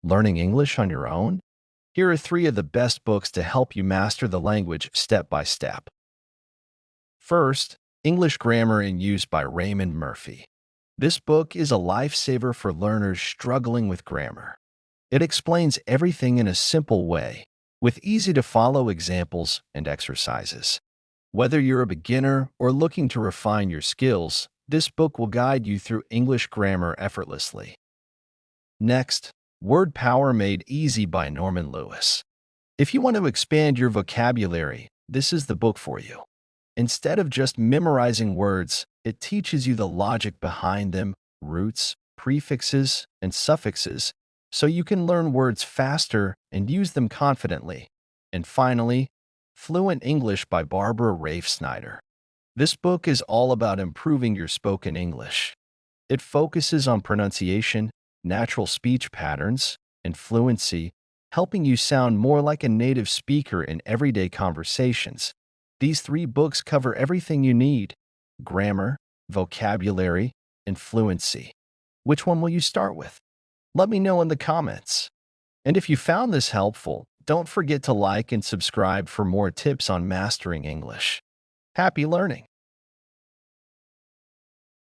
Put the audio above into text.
Learning English on your own? Here are three of the best books to help you master the language step by step. First, English Grammar in Use by Raymond Murphy. This book is a lifesaver for learners struggling with grammar. It explains everything in a simple way, with easy-to-follow examples and exercises. Whether you're a beginner or looking to refine your skills, this book will guide you through English grammar effortlessly. Next, Word Power Made Easy by Norman Lewis. If you want to expand your vocabulary, this is the book for you. Instead of just memorizing words, it teaches you the logic behind them, roots, prefixes, and suffixes, so you can learn words faster and use them confidently. And finally, Fluent English by Barbara Raifsnider. This book is all about improving your spoken English. It focuses on pronunciation, natural speech patterns, and fluency, helping you sound more like a native speaker in everyday conversations. These three books cover everything you need: grammar, vocabulary, and fluency. Which one will you start with? Let me know in the comments. And if you found this helpful, don't forget to like and subscribe for more tips on mastering English. Happy learning!